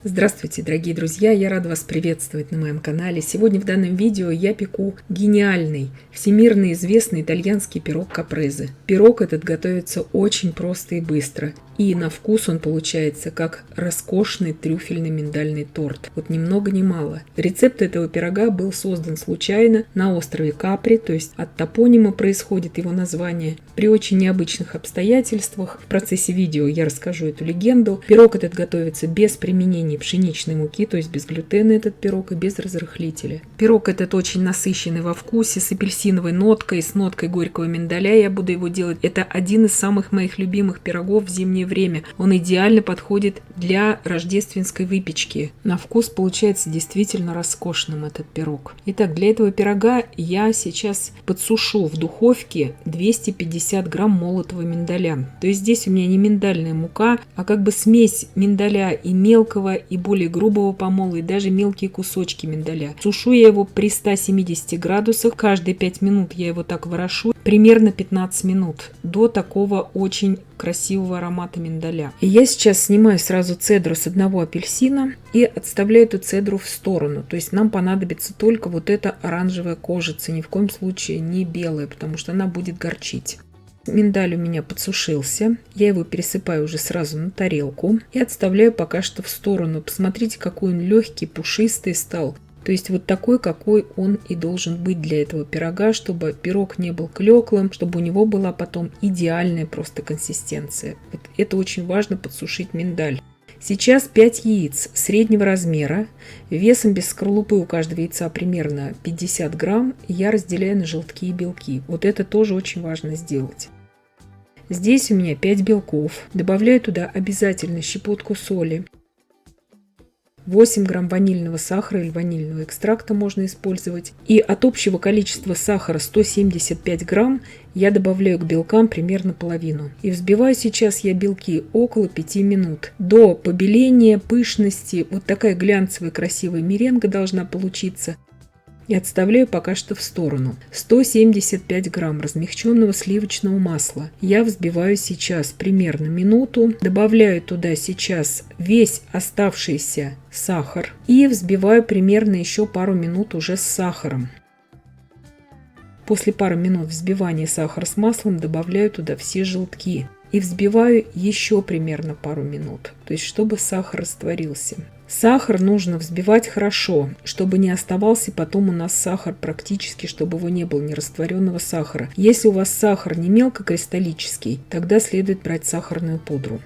Здравствуйте, дорогие друзья! Я рада вас приветствовать на моем канале. Сегодня в данном видео я пеку гениальный, всемирно известный итальянский пирог капрезе. Пирог этот готовится очень просто и быстро. И на вкус он получается как роскошный трюфельный миндальный торт. Вот ни много ни мало. Рецепт этого пирога был создан случайно на острове Капри, то есть от топонима происходит его название. При очень необычных обстоятельствах в процессе видео я расскажу эту легенду. Пирог этот готовится без применения пшеничной муки, то есть без глютена этот пирог и без разрыхлителя. Пирог этот очень насыщенный во вкусе, с апельсиновой ноткой, с ноткой горького миндаля я буду его делать. Это один из самых моих любимых пирогов в зимнее время. Он идеально подходит для рождественской выпечки. На вкус получается действительно роскошным этот пирог. Итак, для этого пирога я сейчас подсушу в духовке 250 грамм молотого миндаля. То есть здесь у меня не миндальная мука, а как бы смесь миндаля и мелкого, и более грубого помола, и даже мелкие кусочки миндаля. Сушу я его при 170 градусах. Каждые 5 минут я его так ворошу. Примерно 15 минут до такого очень красивого аромата миндаля. И я сейчас снимаю сразу цедру с одного апельсина и отставляю эту цедру в сторону. То есть нам понадобится только вот эта оранжевая кожица, ни в коем случае не белая, потому что она будет горчить. Миндаль у меня подсушился, я его пересыпаю уже сразу на тарелку и отставляю пока что в сторону. Посмотрите, какой он легкий, пушистый стал. То есть вот такой, какой он и должен быть для этого пирога, чтобы пирог не был клеклым, чтобы у него была потом идеальная просто консистенция. Вот это очень важно, подсушить миндаль. Сейчас 5 яиц среднего размера, весом без скорлупы у каждого яйца примерно 50 грамм, я разделяю на желтки и белки. Вот это тоже очень важно сделать. Здесь у меня 5 белков, добавляю туда обязательно щепотку соли. 8 грамм ванильного сахара или ванильного экстракта можно использовать. И от общего количества сахара 175 грамм я добавляю к белкам примерно половину. И взбиваю сейчас я белки около 5 минут. До побеления, пышности, вот такая глянцевая красивая меренга должна получиться. И отставляю пока что в сторону. 175 грамм размягченного сливочного масла я взбиваю сейчас примерно минуту. Добавляю туда сейчас весь оставшийся сахар и взбиваю примерно еще пару минут уже с сахаром. После пары минут взбивания сахара с маслом добавляю туда все желтки. И взбиваю еще примерно пару минут, то есть чтобы сахар растворился. Сахар нужно взбивать хорошо, чтобы не оставался потом у нас сахар практически, чтобы его не было нерастворенного сахара. Если у вас сахар не мелкокристаллический, тогда следует брать сахарную пудру.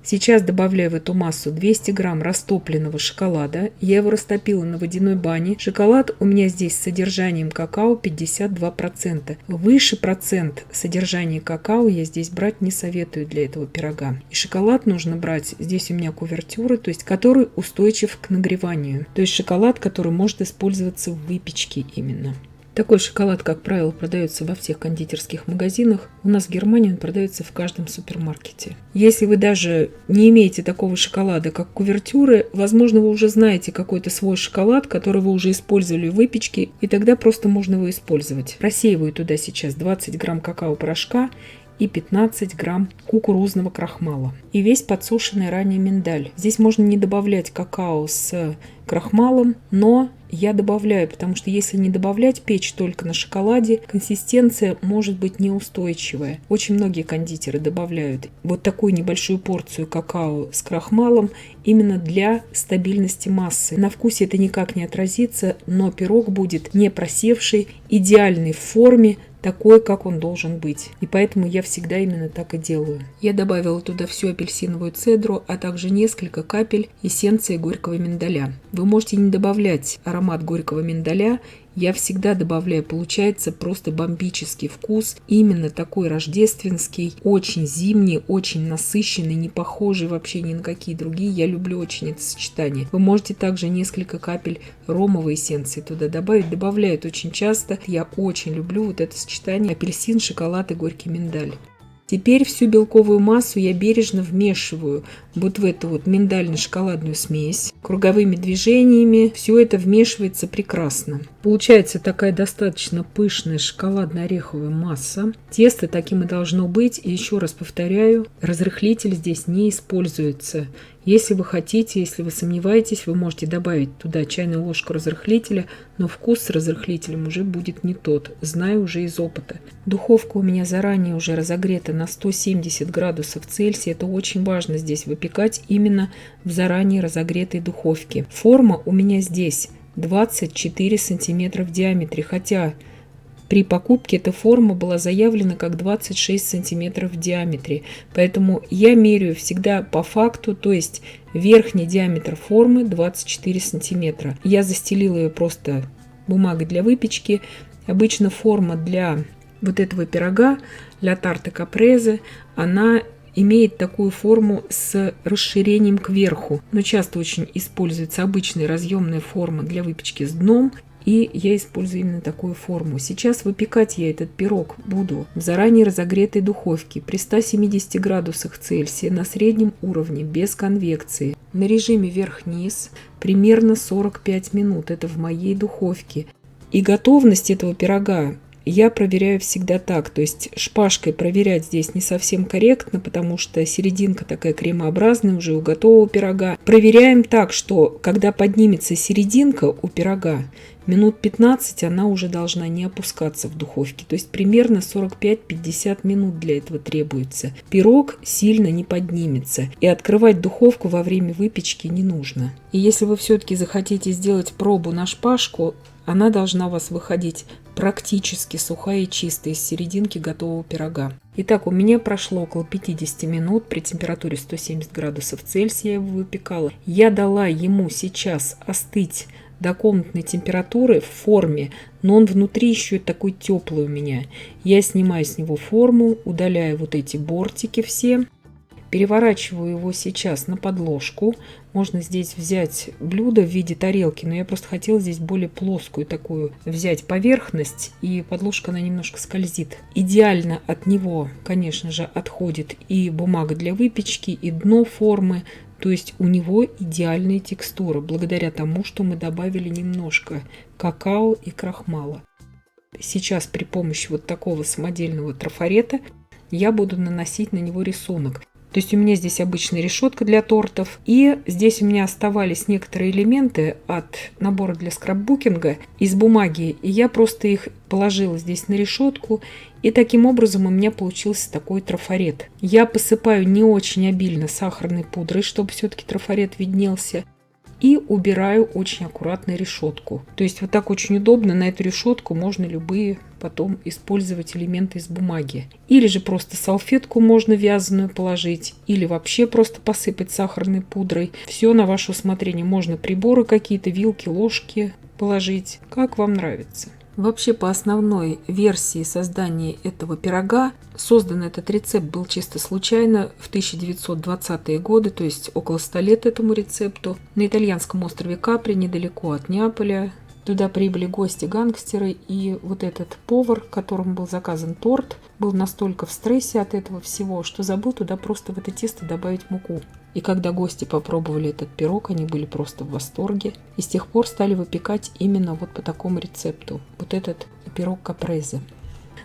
Сейчас добавляю в эту массу 200 грамм растопленного шоколада. Я его растопила на водяной бане. Шоколад у меня здесь с содержанием какао 52%. Выше процент содержания какао я здесь брать не советую для этого пирога. И шоколад нужно брать, здесь у меня кувертюры, то есть который устойчив к нагреванию. То есть шоколад, который может использоваться в выпечке именно. Такой шоколад, как правило, продается во всех кондитерских магазинах. У нас в Германии он продается в каждом супермаркете. Если вы даже не имеете такого шоколада, как кувертюры, возможно, вы уже знаете какой-то свой шоколад, который вы уже использовали в выпечке, и тогда просто можно его использовать. Просеиваю туда сейчас 20 грамм какао-порошка и 15 грамм кукурузного крахмала. И весь подсушенный ранее миндаль. Здесь можно не добавлять какао с крахмалом, но я добавляю, потому что если не добавлять, печь только на шоколаде, консистенция может быть неустойчивая. Очень многие кондитеры добавляют вот такую небольшую порцию какао с крахмалом именно для стабильности массы. На вкусе это никак не отразится, но пирог будет не просевший, идеальный в форме, такой, как он должен быть. И поэтому я всегда именно так и делаю. Я добавила туда всю апельсиновую цедру, а также несколько капель эссенции горького миндаля. Вы можете не добавлять аромат горького миндаля. Я всегда добавляю, получается просто бомбический вкус, именно такой рождественский, очень зимний, очень насыщенный, не похожий вообще ни на какие другие. Я люблю очень это сочетание. Вы можете также несколько капель ромовой эссенции туда добавить. Добавляют очень часто. Я очень люблю вот это сочетание апельсин, шоколад и горький миндаль. Теперь всю белковую массу я бережно вмешиваю вот в эту вот миндально-шоколадную смесь. Круговыми движениями все это вмешивается прекрасно. Получается такая достаточно пышная шоколадно-ореховая масса. Тесто таким и должно быть. И еще раз повторяю, разрыхлитель здесь не используется. Если вы хотите, если вы сомневаетесь, вы можете добавить туда чайную ложку разрыхлителя, но вкус с разрыхлителем уже будет не тот, знаю уже из опыта. Духовка у меня заранее уже разогрета на 170 градусов Цельсия. Это очень важно здесь выпекать именно в заранее разогретой духовке. Форма у меня здесь 24 сантиметра в диаметре, хотя при покупке эта форма была заявлена как 26 сантиметров в диаметре, поэтому я меряю всегда по факту, то есть верхний диаметр формы 24 сантиметра. Я застелила ее просто бумагой для выпечки. Обычно форма для вот этого пирога, для тарты капрезе, она имеет такую форму с расширением кверху, но часто очень используется обычная разъемная форма для выпечки с дном. И я использую именно такую форму. Сейчас выпекать я этот пирог буду в заранее разогретой духовке при 170 градусах Цельсия на среднем уровне, без конвекции. На режиме вверх-вниз примерно 45 минут. Это в моей духовке. И готовность этого пирога я проверяю всегда так. То есть шпажкой проверять здесь не совсем корректно, потому что серединка такая кремообразная уже у готового пирога. Проверяем так, что когда поднимется серединка у пирога, минут 15 она уже должна не опускаться в духовке. То есть примерно 45-50 минут для этого требуется. Пирог сильно не поднимется. И открывать духовку во время выпечки не нужно. И если вы все-таки захотите сделать пробу на шпажку, она должна у вас выходить практически сухая и чистая из серединки готового пирога. Итак, у меня прошло около 50 минут при температуре 170 градусов Цельсия. Я его выпекала. Я дала ему сейчас остыть до комнатной температуры в форме, но он внутри еще такой теплый у меня. Я снимаю с него форму, удаляю вот эти бортики все, переворачиваю его сейчас на подложку. Можно здесь взять блюдо в виде тарелки, но я просто хотела здесь более плоскую такую взять поверхность, и подложка она немножко скользит. Идеально от него, конечно же, отходит и бумага для выпечки, и дно формы. То есть у него идеальная текстура, благодаря тому, что мы добавили немножко какао и крахмала. Сейчас при помощи вот такого самодельного трафарета я буду наносить на него рисунок. То есть у меня здесь обычная решетка для тортов. И здесь у меня оставались некоторые элементы от набора для скрапбукинга из бумаги. И я просто их положила здесь на решетку. И таким образом у меня получился такой трафарет. Я посыпаю не очень обильно сахарной пудрой, чтобы все-таки трафарет виднелся. И убираю очень аккуратно решетку. То есть вот так очень удобно. На эту решетку можно любые потом использовать элементы из бумаги. Или же просто салфетку можно вязаную положить. Или вообще просто посыпать сахарной пудрой. Все на ваше усмотрение. Можно приборы какие-то, вилки, ложки положить. Как вам нравится. Вообще, по основной версии создания этого пирога, создан этот рецепт был чисто случайно в 1920-е годы, то есть около 100 лет этому рецепту, на итальянском острове Капри, недалеко от Неаполя. Туда прибыли гости-гангстеры, и вот этот повар, которому был заказан торт, был настолько в стрессе от этого всего, что забыл туда просто в это тесто добавить муку. И когда гости попробовали этот пирог, они были просто в восторге. И с тех пор стали выпекать именно вот по такому рецепту. Вот этот пирог капрезе.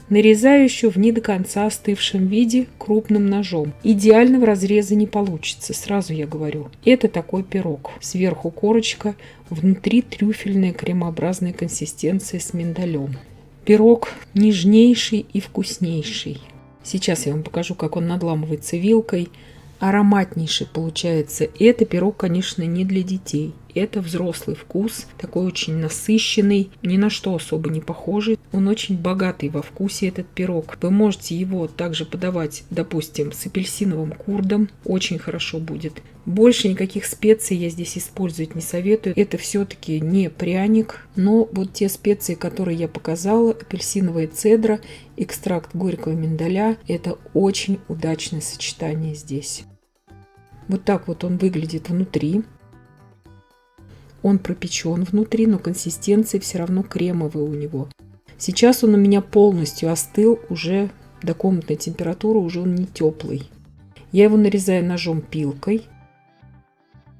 Нарезаю еще в не до конца остывшем виде крупным ножом. Идеального разреза не получится, сразу я говорю. Это такой пирог. Сверху корочка, внутри трюфельная кремообразная консистенция с миндалем. Пирог нежнейший и вкуснейший. Сейчас я вам покажу, как он надламывается вилкой. Ароматнейший получается. Это пирог, конечно, не для детей. Это взрослый вкус, такой очень насыщенный, ни на что особо не похожий. Он очень богатый во вкусе, этот пирог. Вы можете его также подавать, допустим, с апельсиновым курдом. Очень хорошо будет. Больше никаких специй я здесь использовать не советую. Это все-таки не пряник, но вот те специи, которые я показала, апельсиновая цедра, экстракт горького миндаля, это очень удачное сочетание здесь. Вот так вот он выглядит внутри. Он пропечен внутри, но консистенция все равно кремовая у него. Сейчас он у меня полностью остыл, уже до комнатной температуры, уже он не теплый. Я его нарезаю ножом-пилкой.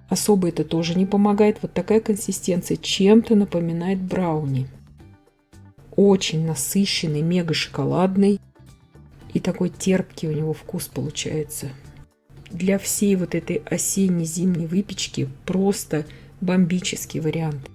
Особо это тоже не помогает. Вот такая консистенция чем-то напоминает брауни. Очень насыщенный, мега шоколадный. И такой терпкий у него вкус получается. для всей вот этой осенне-зимней выпечки просто бомбический вариант.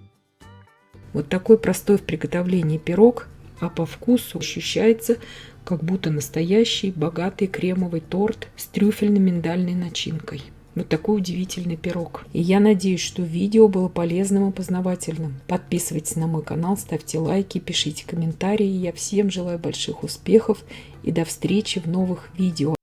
Вот такой простой в приготовлении пирог, а по вкусу ощущается, как будто настоящий богатый кремовый торт с трюфельно-миндальной начинкой. Вот такой удивительный пирог. И я надеюсь, что видео было полезным и познавательным. Подписывайтесь на мой канал, ставьте лайки, пишите комментарии. Я всем желаю больших успехов и до встречи в новых видео.